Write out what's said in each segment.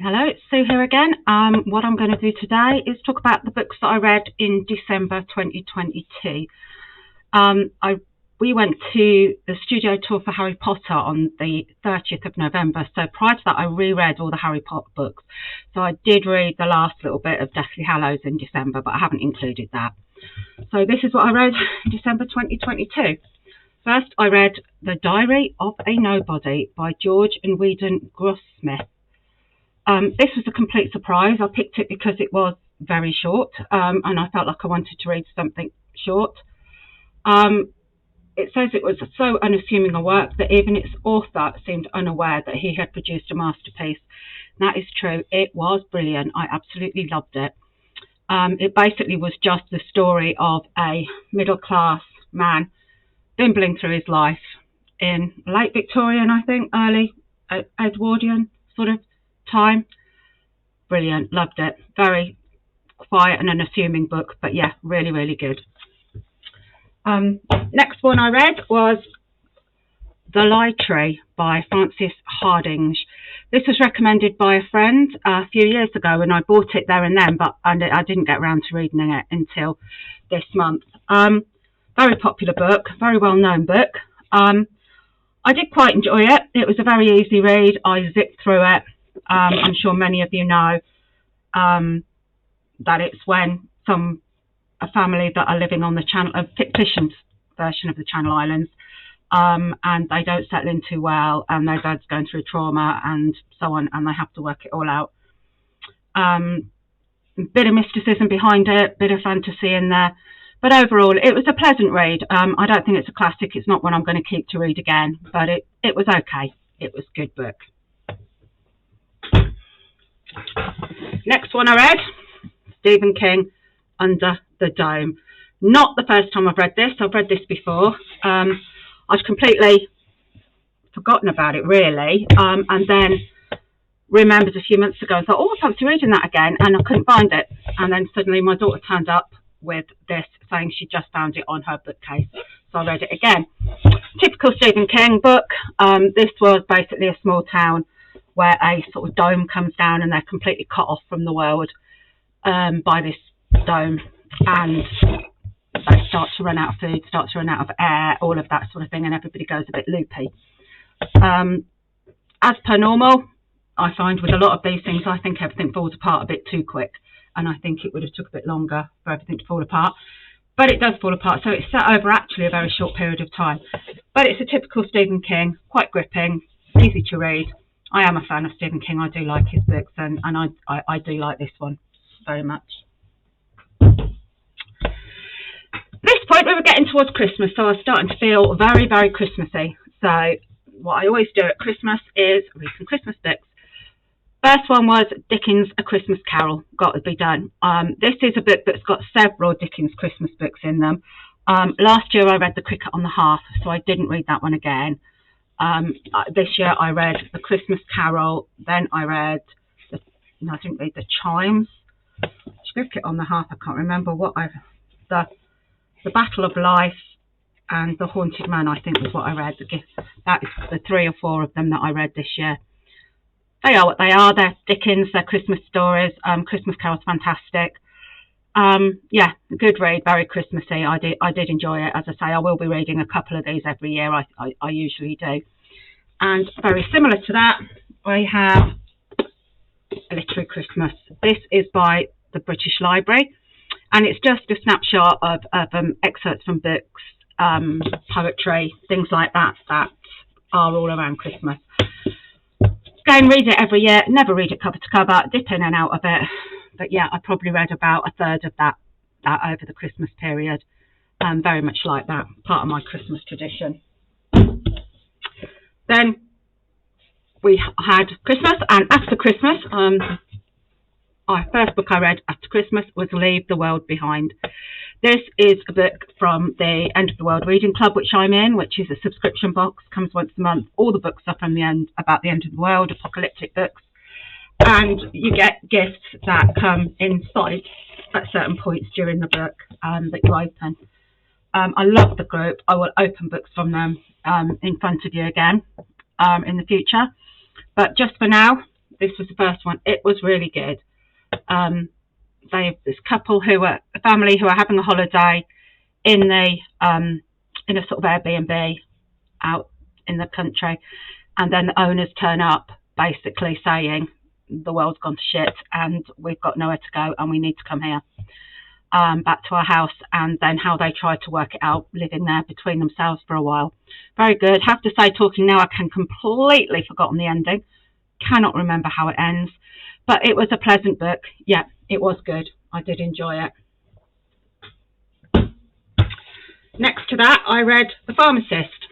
Hello, it's Sue here again. What I'm going to do today is talk about the books that I read in December 2022. We went to the studio tour for Harry Potter on the 30th of November. So prior to that, I reread all the Harry Potter books. So I did read the last little bit of Deathly Hallows in December, but I haven't included that. So this is what I read in December 2022. First, I read The Diary of a Nobody by George and Weedon Grossmith. This was a complete surprise. I picked it because it was very short, and I felt like I wanted to read something short. It says it was so unassuming a work that even its author seemed unaware that he had produced a masterpiece. That is true. It was brilliant. I absolutely loved it. It basically was just the story of a middle-class man bimbling through his life in late Victorian, I think, early Edwardian sort of time. Brilliant. Loved it. Very quiet and unassuming book, but yeah, really, really good. Next one I read was The Lie Tree by Frances Hardinge. This was recommended by a friend a few years ago, and I bought it there and then, but I didn't get around to reading it until this month. Very popular book, very well-known book. I did quite enjoy it. It was a very easy read. I zipped through it. I'm sure many of you know that it's when a family that are living on the Channel, a fictitious version of the Channel Islands, and they don't settle in too well, and their dad's going through trauma and so on, and they have to work it all out. Bit of mysticism behind it, bit of fantasy in there, but overall it was a pleasant read. I don't think it's a classic. It's not one I'm going to keep to read again, but it was okay. It was a good book. Next one I read, Stephen King, Under the Dome. Not the first time I've read this. I've read this before. I'd completely forgotten about it, really, and then remembered a few months ago and thought, oh, I fancy reading that again, and I couldn't find it. And then suddenly my daughter turned up with this, saying she just found it on her bookcase. So I read it again. Typical Stephen King book. This was basically a small town where a sort of dome comes down and they're completely cut off from the world by this dome, and they start to run out of food, start to run out of air, all of that sort of thing, and everybody goes a bit loopy. As per normal, I find with a lot of these things, I think everything falls apart a bit too quick, and I think it would have took a bit longer for everything to fall apart. But it does fall apart, so it's set over actually a very short period of time. But it's a typical Stephen King, quite gripping, easy to read. I am a fan of Stephen King. I do like his books, and I do like this one very much. At this point, we were getting towards Christmas, so I was starting to feel very, very Christmassy. So what I always do at Christmas is read some Christmas books. First one was Dickens' A Christmas Carol, got to be done. This is a book that's got several Dickens Christmas books in them. Last year I read The Cricket on the Hearth, so I didn't read that one again. This year I read The Christmas Carol, then I read, I didn't read The Chimes, Cricket on the Hearth, I can't remember what the Battle of Life, and The Haunted Man, I think was what I read. That is the 3 or 4 of them that I read this year. They are what they are. They're Dickens, they're Christmas stories. Christmas Carol's fantastic. Yeah, good read, very Christmassy. I did enjoy it. As I say, I will be reading a couple of these every year. I usually do. And very similar to that, we have A Literary Christmas. This is by the British Library, and it's just a snapshot of excerpts from books, poetry, things like that are all around Christmas. Go and read it every year. Never read it cover to cover. Dip in and out of it. But yeah, I probably read about a third of that over the Christmas period. Very much like that, part of my Christmas tradition. Then we had Christmas, and after Christmas, our first book I read after Christmas was Leave the World Behind. This is a book from the End of the World Reading Club, which I'm in, which is a subscription box, comes once a month. All the books are from the end, about the end of the world, apocalyptic books. And you get gifts that come inside at certain points during the book that you open. I love the group. I will open books from them in front of you again in the future. But just for now, this was the first one. It was really good. This couple a family who are having a holiday in in a sort of Airbnb out in the country, and then the owners turn up basically saying the world's gone to shit and we've got nowhere to go and we need to come here, back to our house, and then how they try to work it out living there between themselves for a while. Very good. Have to say, talking now, I can completely forgotten the ending, cannot remember how it ends, but it was a pleasant book. Yeah, it was good. I did enjoy it. Next to that, I read The Pharmacist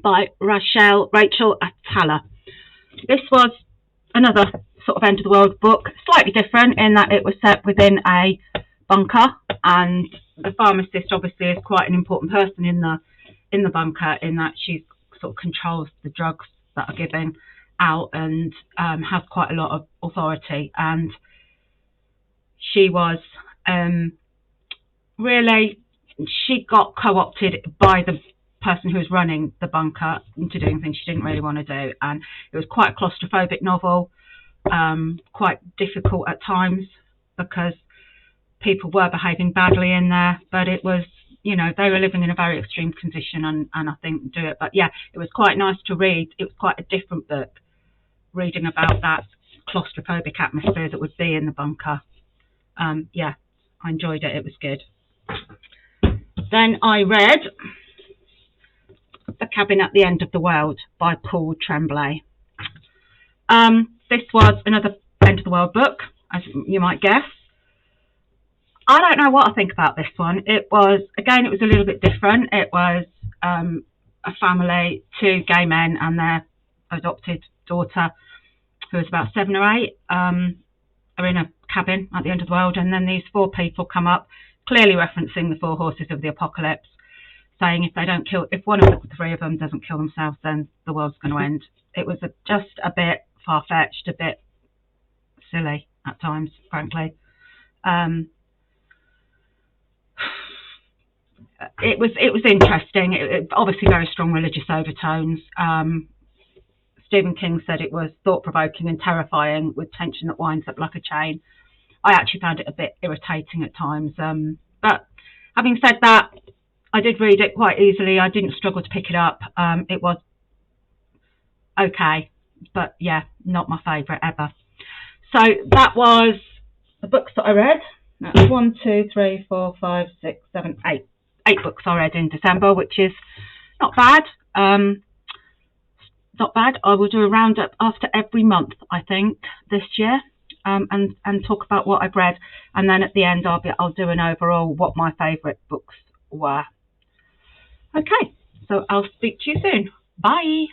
by Rachel Atala. This was another sort of end of the world book, slightly different in that it was set within a bunker, and the pharmacist obviously is quite an important person in the bunker, in that she sort of controls the drugs that are given out and has quite a lot of authority. And she was she got co-opted by the person who was running the bunker into doing things she didn't really want to do, and it was quite a claustrophobic novel, quite difficult at times because people were behaving badly in there, but it was, you know, they were living in a very extreme condition, and I think do it. But yeah, it was quite nice to read. It was quite a different book, reading about that claustrophobic atmosphere that would be in the bunker. Yeah, I enjoyed it. It was good. Then I read The Cabin at the End of the World by Paul Tremblay. This was another end of the world book, as you might guess. I don't know what I think about this one. It was a little bit different. It was a family, 2 gay men and their adopted daughter, who was about 7 or 8, are in a cabin at the end of the world, and then these 4 people come up, clearly referencing the 4 horses of the apocalypse, saying if one of the 3 of them doesn't kill themselves, then the world's going to end. It was just a bit far-fetched, a bit silly at times, frankly. It was interesting. It obviously very strong religious overtones. Stephen King said it was thought-provoking and terrifying, with tension that winds up like a chain. I actually found it a bit irritating at times. But having said that, I did read it quite easily. I didn't struggle to pick it up. It was okay, but yeah, not my favourite ever. So that was the books that I read. That's 1, 2, 3, 4, 5, 6, 7, 8. 8 books I read in December, which is not bad. Not bad. I will do a roundup after every month, I think, this year, and talk about what I've read, and then at the end I'll do an overall what my favourite books were. Okay, so I'll speak to you soon. Bye.